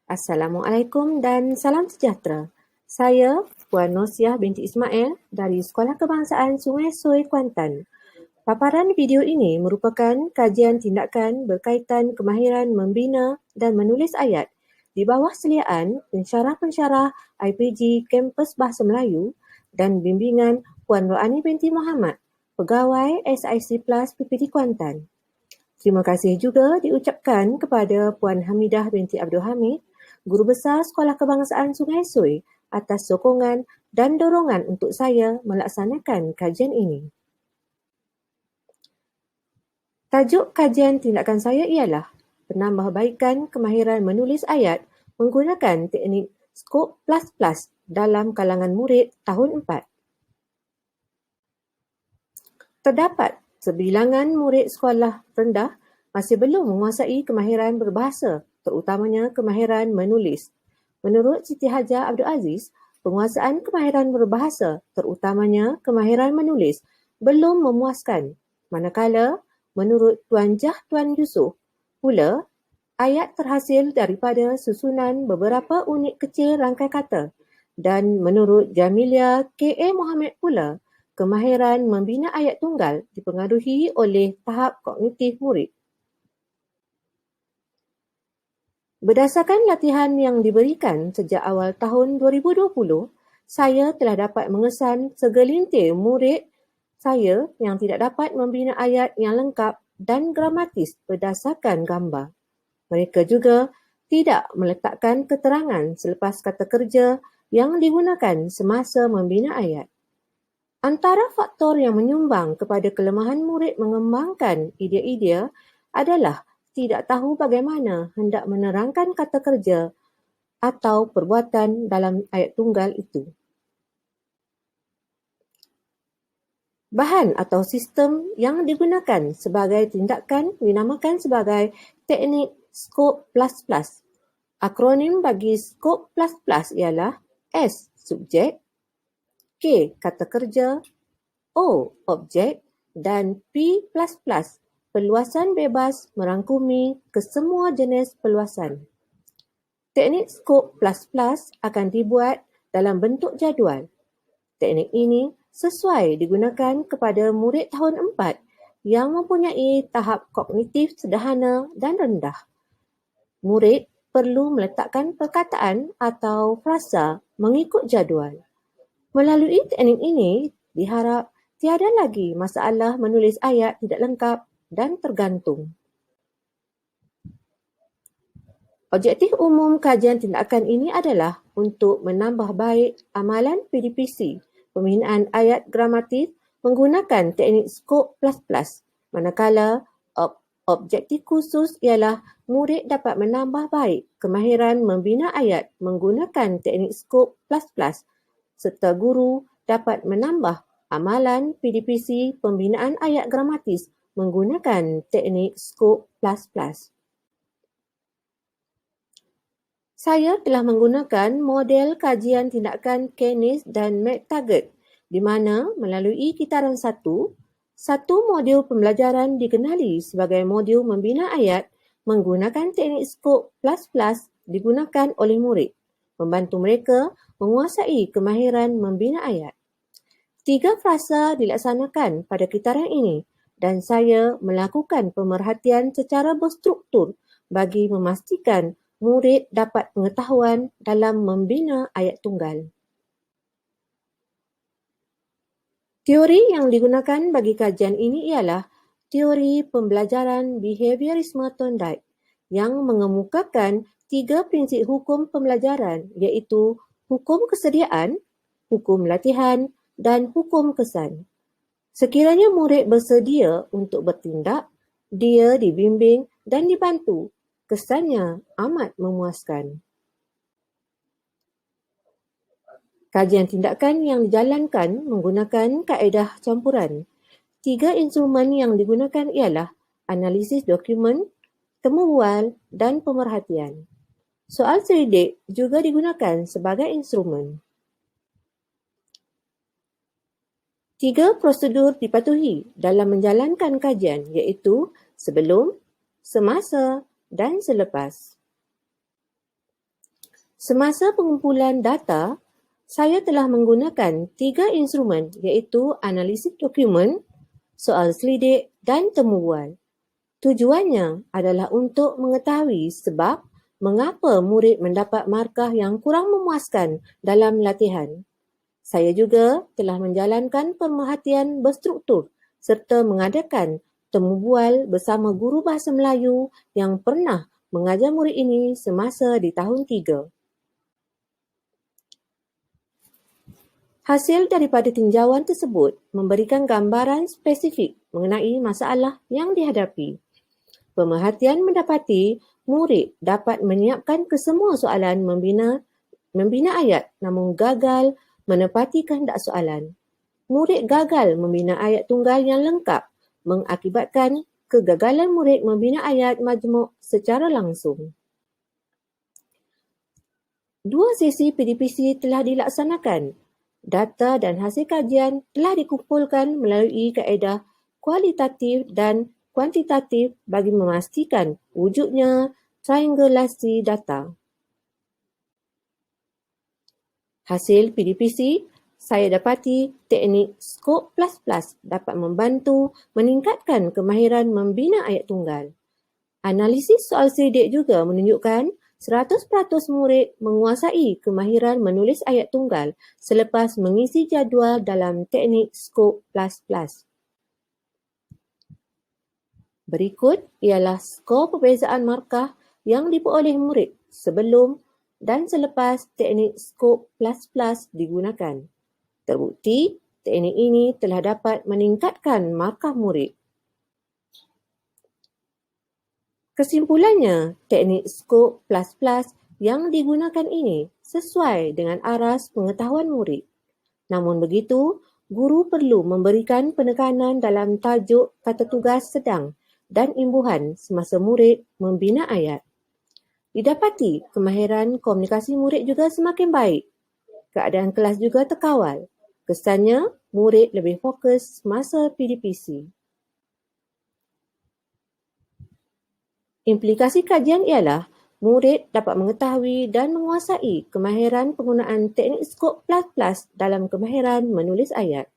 Assalamualaikum dan salam sejahtera. Saya Puan Nosiah binti Ismail dari Sekolah Kebangsaan Sungai Soi, Kuantan. Paparan video ini merupakan kajian tindakan berkaitan kemahiran membina dan menulis ayat di bawah seliaan pensyarah-pensyarah IPG Kampus Bahasa Melayu dan bimbingan Puan Roani binti Muhammad, Pegawai SIC Plus PPD Kuantan. Terima kasih juga diucapkan kepada Puan Hamidah binti Abdul Hamid, Guru Besar Sekolah Kebangsaan Sungai Soi atas sokongan dan dorongan untuk saya melaksanakan kajian ini. Tajuk kajian tindakan saya ialah penambahbaikan kemahiran menulis ayat menggunakan teknik Skop++ dalam kalangan murid tahun 4. Terdapat sebilangan murid sekolah rendah masih belum menguasai kemahiran berbahasa, terutamanya kemahiran menulis. Menurut Siti Hajah Abdul Aziz, penguasaan kemahiran berbahasa, terutamanya kemahiran menulis, belum memuaskan. Manakala, menurut Tuan Jah Tuan Yusof, pula, ayat terhasil daripada susunan beberapa unit kecil rangkai kata. Dan menurut Jamilia K.A. Mohamed pula, kemahiran membina ayat tunggal dipengaruhi oleh tahap kognitif murid. Berdasarkan latihan yang diberikan sejak awal tahun 2020, saya telah dapat mengesan segelintir murid saya yang tidak dapat membina ayat yang lengkap dan gramatis berdasarkan gambar. Mereka juga tidak meletakkan keterangan selepas kata kerja yang digunakan semasa membina ayat. Antara faktor yang menyumbang kepada kelemahan murid mengembangkan idea-idea adalah tidak tahu bagaimana hendak menerangkan kata kerja atau perbuatan dalam ayat tunggal itu. Bahan atau sistem yang digunakan sebagai tindakan dinamakan sebagai teknik Skop++. Akronim bagi Skop++ ialah S. Subjek, K. Kata kerja, O. Objek dan P++ perluasan bebas merangkumi kesemua jenis perluasan. Teknik Skop++ akan dibuat dalam bentuk jadual. Teknik ini sesuai digunakan kepada murid tahun 4 yang mempunyai tahap kognitif sederhana dan rendah. Murid perlu meletakkan perkataan atau frasa mengikut jadual. Melalui teknik ini, diharap tiada lagi masalah menulis ayat tidak lengkap dan tergantung. Objektif umum kajian tindakan ini adalah untuk menambah baik amalan PDPC, pembinaan ayat gramatis menggunakan teknik Skop++, manakala objektif khusus ialah murid dapat menambah baik kemahiran membina ayat menggunakan teknik Skop++, serta guru dapat menambah amalan PDPC pembinaan ayat gramatis menggunakan teknik Skop++. Saya telah menggunakan model kajian tindakan Keynes dan McTaggart di mana melalui kitaran satu modul pembelajaran dikenali sebagai modul membina ayat menggunakan teknik Skop++ digunakan oleh murid, membantu mereka menguasai kemahiran membina ayat. 3 frasa dilaksanakan pada kitaran ini dan saya melakukan pemerhatian secara berstruktur bagi memastikan murid dapat pengetahuan dalam membina ayat tunggal. Teori yang digunakan bagi kajian ini ialah teori pembelajaran behaviorisme Thorndike yang mengemukakan 3 prinsip hukum pembelajaran iaitu hukum kesediaan, hukum latihan dan hukum kesan. Sekiranya murid bersedia untuk bertindak, dia dibimbing dan dibantu. Kesannya amat memuaskan. Kajian tindakan yang dijalankan menggunakan kaedah campuran. 3 instrumen yang digunakan ialah analisis dokumen, temu bual dan pemerhatian. Soal selidik juga digunakan sebagai instrumen. 3 prosedur dipatuhi dalam menjalankan kajian iaitu sebelum, semasa dan selepas. Semasa pengumpulan data, saya telah menggunakan 3 instrumen iaitu analisis dokumen, soal selidik dan temu bual. Tujuannya adalah untuk mengetahui sebab mengapa murid mendapat markah yang kurang memuaskan dalam latihan. Saya juga telah menjalankan pemerhatian berstruktur serta mengadakan temu bual bersama guru bahasa Melayu yang pernah mengajar murid ini semasa di tahun 3. Hasil daripada tinjauan tersebut memberikan gambaran spesifik mengenai masalah yang dihadapi. Pemerhatian mendapati murid dapat menyiapkan kesemua soalan membina ayat namun gagal menepati kehendak soalan. Murid gagal membina ayat tunggal yang lengkap mengakibatkan kegagalan murid membina ayat majmuk secara langsung. 2 sesi PDPC telah dilaksanakan. Data dan hasil kajian telah dikumpulkan melalui kaedah kualitatif dan kuantitatif bagi memastikan wujudnya triangulasi data. Hasil PDPC, saya dapati teknik Skop++ dapat membantu meningkatkan kemahiran membina ayat tunggal. Analisis soal selidik juga menunjukkan 100% murid menguasai kemahiran menulis ayat tunggal selepas mengisi jadual dalam teknik Skop++. Berikut ialah skor perbezaan markah yang diperoleh murid sebelum dan selepas teknik Skop++ digunakan. Terbukti, teknik ini telah dapat meningkatkan markah murid. Kesimpulannya, teknik Skop++ yang digunakan ini sesuai dengan aras pengetahuan murid. Namun begitu, guru perlu memberikan penekanan dalam tajuk kata tugas sedang dan imbuhan semasa murid membina ayat. Didapati kemahiran komunikasi murid juga semakin baik. Keadaan kelas juga terkawal. Kesannya, murid lebih fokus masa PDPC. Implikasi kajian ialah murid dapat mengetahui dan menguasai kemahiran penggunaan teknik Skop++ dalam kemahiran menulis ayat.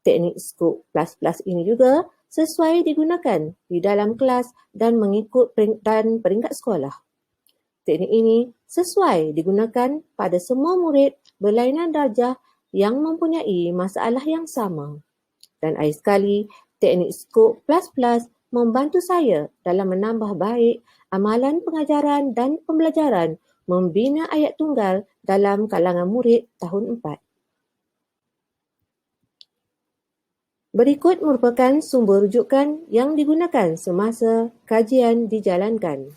Teknik Skop++ ini juga sesuai digunakan di dalam kelas dan mengikut peringkat sekolah. Teknik ini sesuai digunakan pada semua murid berlainan darjah yang mempunyai masalah yang sama. Dan akhir sekali, teknik Skop++ membantu saya dalam menambah baik amalan pengajaran dan pembelajaran membina ayat tunggal dalam kalangan murid tahun 4. Berikut merupakan sumber rujukan yang digunakan semasa kajian dijalankan.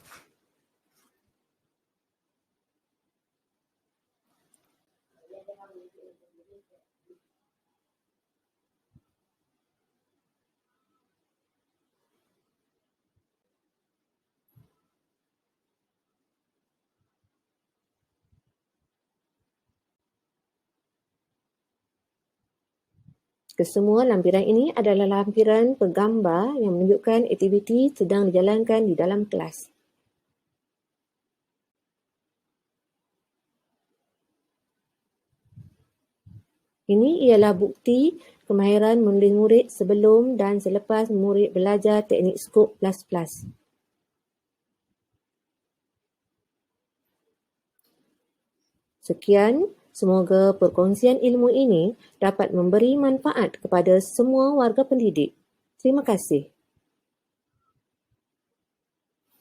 Kesemua lampiran ini adalah lampiran penggambar yang menunjukkan aktiviti sedang dijalankan di dalam kelas. Ini ialah bukti kemahiran menulis murid sebelum dan selepas murid belajar teknik Skop++. Sekian, semoga perkongsian ilmu ini dapat memberi manfaat kepada semua warga pendidik. Terima kasih.